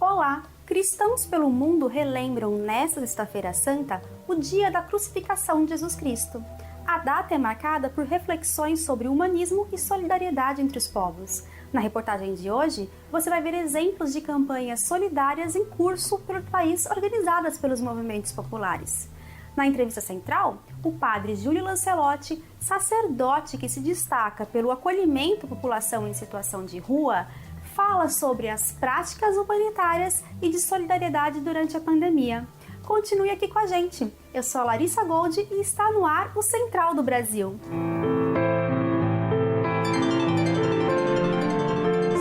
Olá! Cristãos pelo mundo relembram nesta Sexta-feira Santa o dia da crucificação de Jesus Cristo. A data é marcada por reflexões sobre humanismo e solidariedade entre os povos. Na reportagem de hoje, você vai ver exemplos de campanhas solidárias em curso pelo país organizadas pelos movimentos populares. Na entrevista central, o padre Júlio Lancelotti, sacerdote que se destaca pelo acolhimento à população em situação de rua, fala sobre as práticas humanitárias e de solidariedade durante a pandemia. Continue aqui com a gente. Eu sou a Larissa Gold e está no ar o Central do Brasil.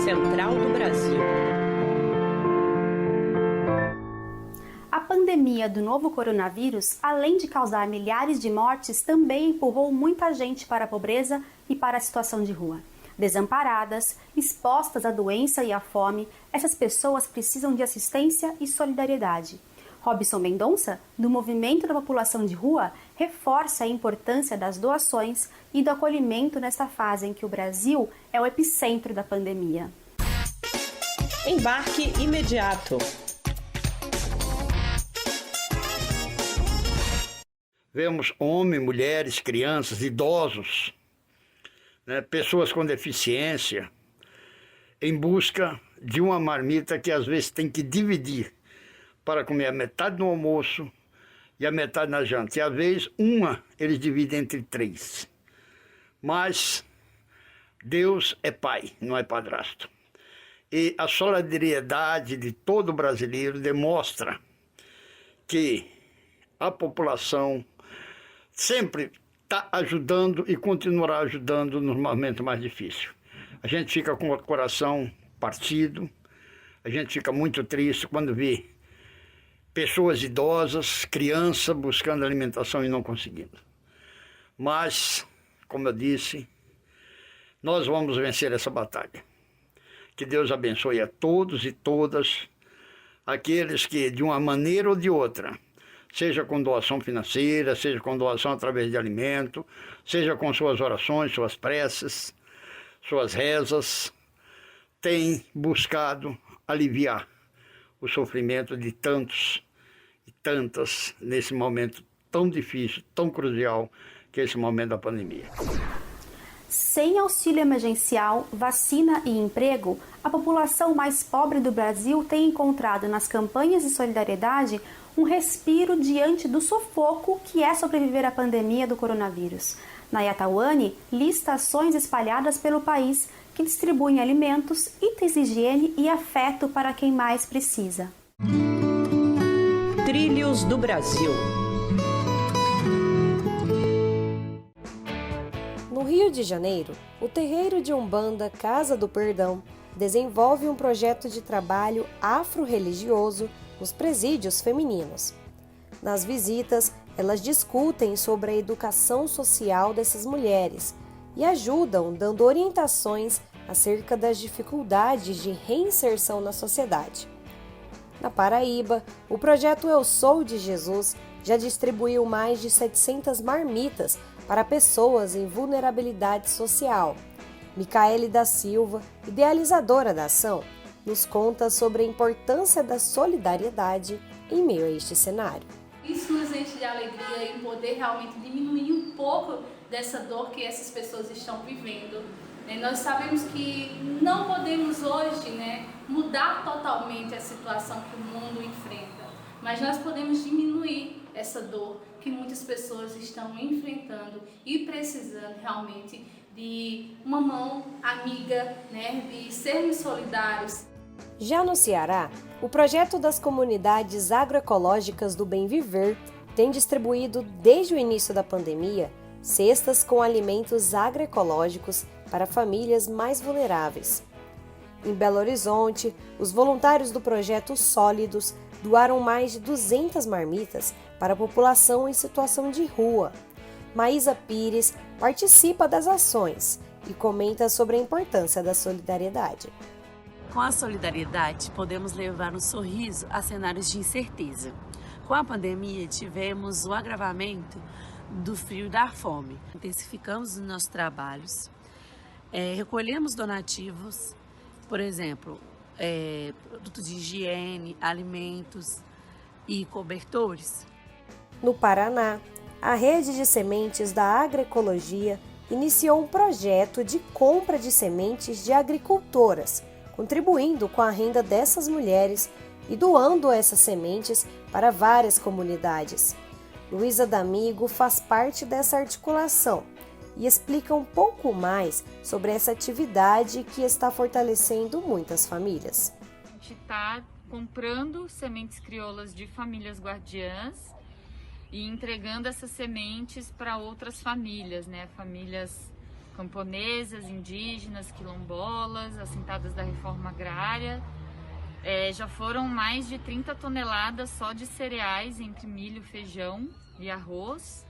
Central do Brasil. A pandemia do novo coronavírus, além de causar milhares de mortes, também empurrou muita gente para a pobreza e para a situação de rua. Desamparadas, expostas à doença e à fome, essas pessoas precisam de assistência e solidariedade. Robson Mendonça, do Movimento da População de Rua, reforça a importância das doações e do acolhimento nesta fase em que o Brasil é o epicentro da pandemia. Embarque imediato. Vemos homens, mulheres, crianças, idosos, pessoas com deficiência, em busca de uma marmita que às vezes tem que dividir para comer a metade no almoço e a metade na janta. E às vezes uma eles dividem entre 3. Mas Deus é pai, não é padrasto. E a solidariedade de todo brasileiro demonstra que a população sempre está ajudando e continuará ajudando nos momentos mais difíceis. A gente fica com o coração partido, a gente fica muito triste quando vê pessoas idosas, crianças buscando alimentação e não conseguindo. Mas, como eu disse, nós vamos vencer essa batalha. Que Deus abençoe a todos e todas aqueles que, de uma maneira ou de outra, seja com doação financeira, seja com doação através de alimento, seja com suas orações, suas preces, suas rezas, tem buscado aliviar o sofrimento de tantos e tantas nesse momento tão difícil, tão crucial, que é esse momento da pandemia. Sem auxílio emergencial, vacina e emprego, a população mais pobre do Brasil tem encontrado nas campanhas de solidariedade um respiro diante do sufoco que é sobreviver à pandemia do coronavírus. Na Yatauane, lista ações espalhadas pelo país que distribuem alimentos, itens de higiene e afeto para quem mais precisa. Trilhos do Brasil. No Rio de Janeiro, o terreiro de Umbanda Casa do Perdão desenvolve um projeto de trabalho afro-religioso nos presídios femininos. Nas visitas, elas discutem sobre a educação social dessas mulheres e ajudam dando orientações acerca das dificuldades de reinserção na sociedade. Na Paraíba, o projeto Eu Sou de Jesus já distribuiu mais de 700 marmitas para pessoas em vulnerabilidade social. Micaele da Silva, idealizadora da ação, nos conta sobre a importância da solidariedade em meio a este cenário. Isso nos enche de alegria em poder realmente diminuir um pouco dessa dor que essas pessoas estão vivendo. Nós sabemos que não podemos hoje mudar totalmente a situação que o mundo enfrenta, mas nós podemos diminuir essa dor que muitas pessoas estão enfrentando e precisando realmente de uma mão amiga, de sermos solidários. Já no Ceará, o projeto das comunidades agroecológicas do Bem Viver tem distribuído, desde o início da pandemia, cestas com alimentos agroecológicos para famílias mais vulneráveis. Em Belo Horizonte, os voluntários do projeto Sólidos doaram mais de 200 marmitas para a população em situação de rua. Maísa Pires participa das ações e comenta sobre a importância da solidariedade. Com a solidariedade, podemos levar um sorriso a cenários de incerteza. Com a pandemia, tivemos o agravamento do frio e da fome. Intensificamos os nossos trabalhos, recolhemos donativos, por exemplo, produtos de higiene, alimentos e cobertores. No Paraná, a Rede de Sementes da Agroecologia iniciou um projeto de compra de sementes de agricultoras, contribuindo com a renda dessas mulheres e doando essas sementes para várias comunidades. Luísa D'Amigo faz parte dessa articulação e explica um pouco mais sobre essa atividade que está fortalecendo muitas famílias. A gente está comprando sementes crioulas de famílias guardiãs e entregando essas sementes para outras famílias, né? Famílias camponesas, indígenas, quilombolas, assentadas da reforma agrária. Já foram mais de 30 toneladas só de cereais, entre milho, feijão e arroz.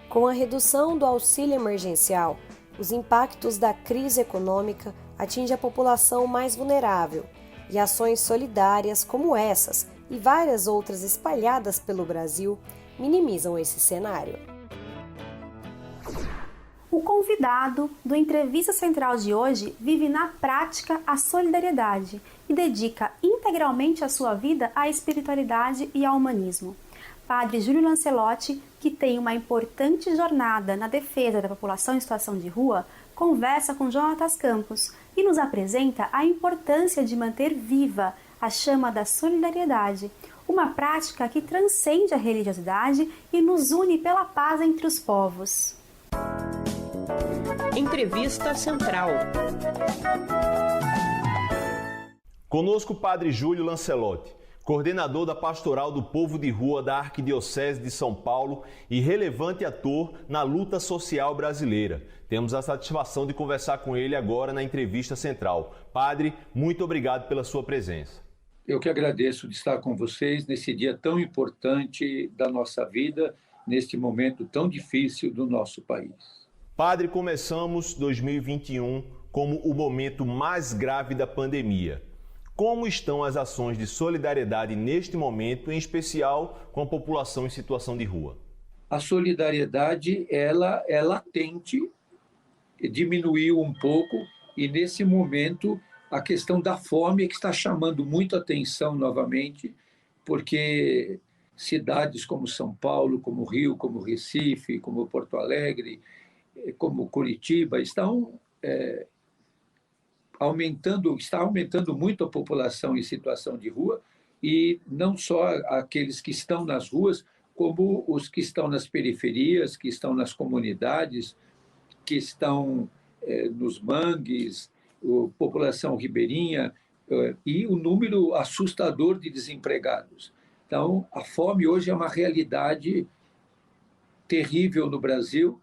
Com a redução do auxílio emergencial, os impactos da crise econômica atingem a população mais vulnerável e ações solidárias como essas e várias outras espalhadas pelo Brasil minimizam esse cenário. O convidado do Entrevista Central de hoje vive na prática a solidariedade e dedica integralmente a sua vida à espiritualidade e ao humanismo. Padre Júlio Lancelotti, que tem uma importante jornada na defesa da população em situação de rua, conversa com Jonatas Campos e nos apresenta a importância de manter viva a chama da solidariedade, uma prática que transcende a religiosidade e nos une pela paz entre os povos. Entrevista Central. Conosco o Padre Júlio Lancelotti, coordenador da Pastoral do Povo de Rua da Arquidiocese de São Paulo e relevante ator na luta social brasileira. Temos a satisfação de conversar com ele agora na Entrevista Central. Padre, muito obrigado pela sua presença. Eu que agradeço de estar com vocês nesse dia tão importante da nossa vida, neste momento tão difícil do nosso país. Padre, começamos 2021 como o momento mais grave da pandemia. Como estão as ações de solidariedade neste momento, em especial com a população em situação de rua? A solidariedade, ela é latente, diminuiu um pouco e nesse momento a questão da fome é que está chamando muito atenção novamente, porque cidades como São Paulo, como Rio, como Recife, como Porto Alegre, como Curitiba, está aumentando muito a população em situação de rua, e não só aqueles que estão nas ruas, como os que estão nas periferias, que estão nas comunidades, que estão nos mangues, a população ribeirinha, e o número assustador de desempregados. Então, a fome hoje é uma realidade terrível no Brasil,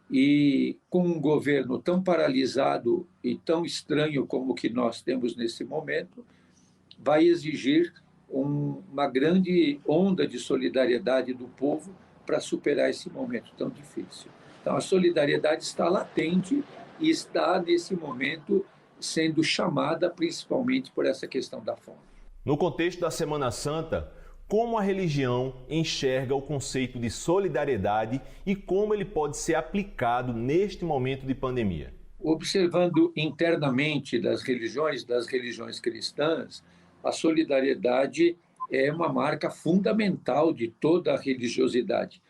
e com um governo tão paralisado e tão estranho como o que nós temos nesse momento, vai exigir uma grande onda de solidariedade do povo para superar esse momento tão difícil. Então, a solidariedade está latente e está, nesse momento, sendo chamada principalmente por essa questão da fome. No contexto da Semana Santa, como a religião enxerga o conceito de solidariedade e como ele pode ser aplicado neste momento de pandemia? Observando internamente das religiões cristãs, a solidariedade é uma marca fundamental de toda a religiosidade.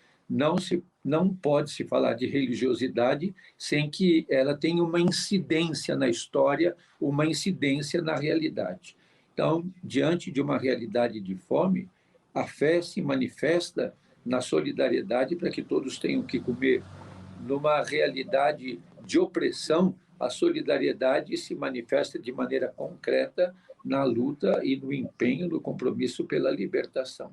Não pode se falar de religiosidade sem que ela tenha uma incidência na história, uma incidência na realidade. Então, diante de uma realidade de fome, a fé se manifesta na solidariedade para que todos tenham o que comer. Numa realidade de opressão, a solidariedade se manifesta de maneira concreta na luta e no empenho, no compromisso pela libertação.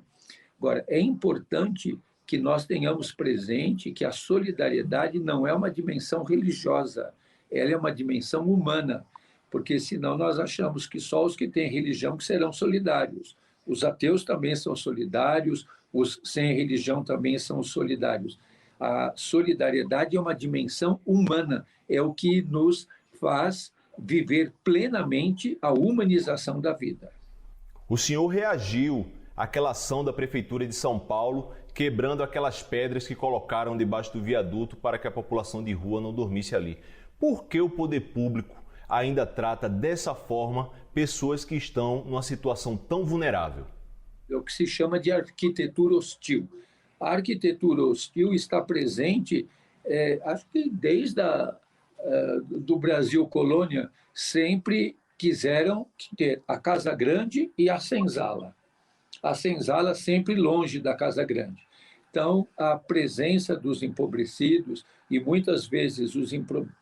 Agora, é importante que nós tenhamos presente que a solidariedade não é uma dimensão religiosa, ela é uma dimensão humana, porque senão nós achamos que só os que têm religião que serão solidários. Os ateus também são solidários, os sem religião também são solidários. A solidariedade é uma dimensão humana, é o que nos faz viver plenamente a humanização da vida. O senhor reagiu àquela ação da Prefeitura de São Paulo, quebrando aquelas pedras que colocaram debaixo do viaduto para que a população de rua não dormisse ali. Por que o poder público ainda trata dessa forma pessoas que estão numa situação tão vulnerável? É o que se chama de arquitetura hostil. A arquitetura hostil está presente, acho que desde do Brasil colônia, sempre quiseram ter a casa grande e a senzala. A senzala sempre longe da casa grande. Então, a presença dos empobrecidos, e muitas vezes os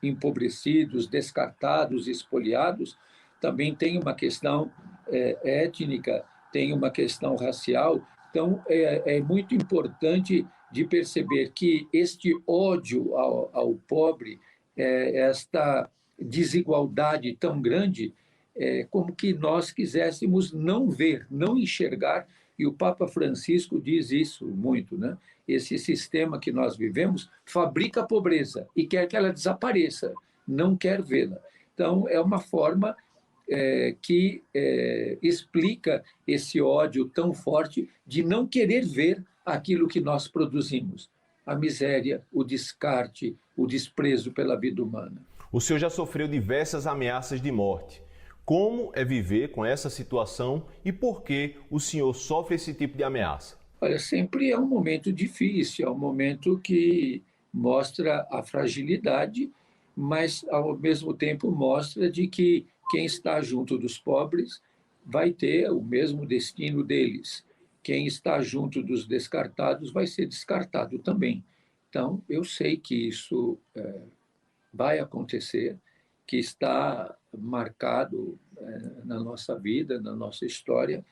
empobrecidos, descartados, espoliados, também tem uma questão étnica, tem uma questão racial. Então, é muito importante de perceber que este ódio ao pobre, esta desigualdade tão grande, como que nós quiséssemos não ver, não enxergar, e o Papa Francisco diz isso muito, né? Esse sistema que nós vivemos fabrica a pobreza e quer que ela desapareça, não quer vê-la. Então, é uma forma que explica esse ódio tão forte de não querer ver aquilo que nós produzimos, a miséria, o descarte, o desprezo pela vida humana. O senhor já sofreu diversas ameaças de morte. Como é viver com essa situação e por que o senhor sofre esse tipo de ameaça? Olha, sempre é um momento difícil, é um momento que mostra a fragilidade, mas ao mesmo tempo mostra de que quem está junto dos pobres vai ter o mesmo destino deles. Quem está junto dos descartados vai ser descartado também. Então, eu sei que isso vai acontecer, que está marcado na nossa vida, na nossa história,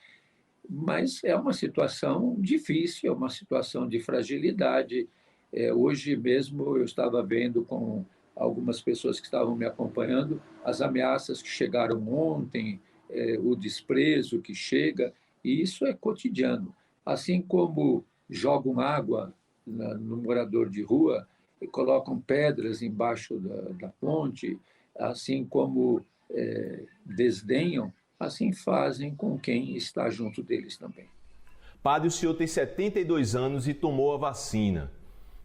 mas é uma situação difícil, é uma situação de fragilidade. Hoje mesmo eu estava vendo com algumas pessoas que estavam me acompanhando as ameaças que chegaram ontem, o desprezo que chega, e isso é cotidiano. Assim como jogam água no morador de rua, e colocam pedras embaixo da ponte, assim como desdenham, assim fazem com quem está junto deles também. Padre, o senhor tem 72 anos e tomou a vacina.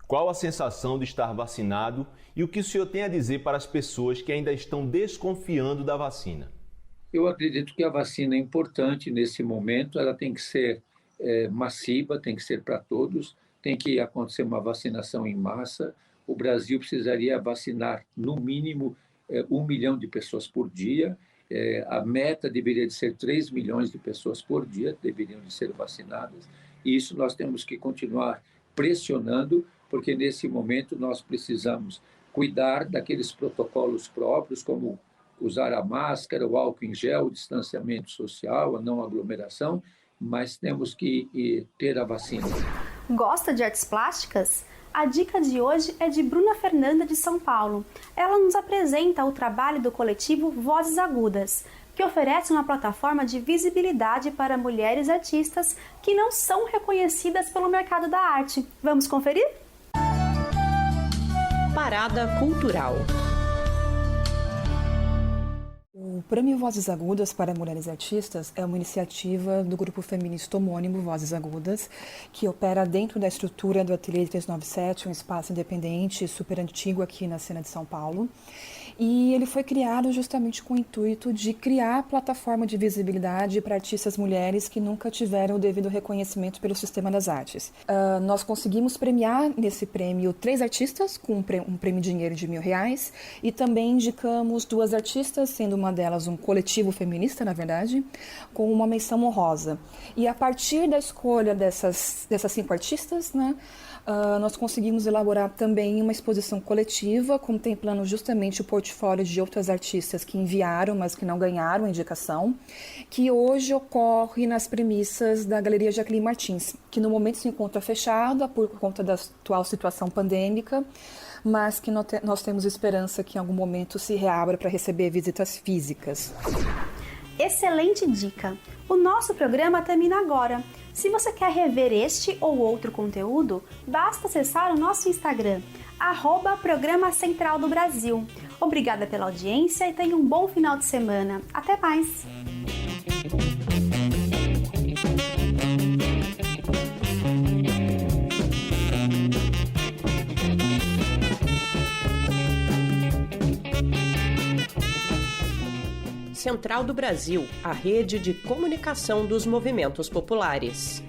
Qual a sensação de estar vacinado e o que o senhor tem a dizer para as pessoas que ainda estão desconfiando da vacina? Eu acredito que a vacina é importante nesse momento, ela tem que ser massiva, tem que ser para todos, tem que acontecer uma vacinação em massa. O Brasil precisaria vacinar, no mínimo, 1 milhão de pessoas por dia. A meta deveria de ser 3 milhões de pessoas por dia, deveriam de ser vacinadas. E isso nós temos que continuar pressionando, porque nesse momento nós precisamos cuidar daqueles protocolos próprios, como usar a máscara, o álcool em gel, o distanciamento social, a não aglomeração, mas temos que ter a vacina. Gosta de artes plásticas? A dica de hoje é de Bruna Fernanda, de São Paulo. Ela nos apresenta o trabalho do coletivo Vozes Agudas, que oferece uma plataforma de visibilidade para mulheres artistas que não são reconhecidas pelo mercado da arte. Vamos conferir? Parada Cultural. O Prêmio Vozes Agudas para Mulheres Artistas é uma iniciativa do grupo feminista homônimo Vozes Agudas, que opera dentro da estrutura do Ateliê 397, um espaço independente super antigo aqui na cena de São Paulo. E ele foi criado justamente com o intuito de criar plataforma de visibilidade para artistas mulheres que nunca tiveram o devido reconhecimento pelo sistema das artes. Nós conseguimos premiar nesse prêmio 3 artistas com um prêmio de dinheiro de R$1.000 e também indicamos 2 artistas, sendo uma delas um coletivo feminista, na verdade, com uma menção honrosa. E a partir da escolha dessas 5 artistas, né, nós conseguimos elaborar também uma exposição coletiva, contemplando justamente o portfólio de outras artistas que enviaram, mas que não ganharam a indicação, que hoje ocorre nas premissas da Galeria Jacqueline Martins, que no momento se encontra fechada por conta da atual situação pandêmica, mas que nós temos esperança que em algum momento se reabra para receber visitas físicas. Excelente dica! O nosso programa termina agora. Se você quer rever este ou outro conteúdo, basta acessar o nosso Instagram, @Programa Central do Brasil. Obrigada pela audiência e tenha um bom final de semana. Até mais! Central do Brasil, a rede de comunicação dos movimentos populares.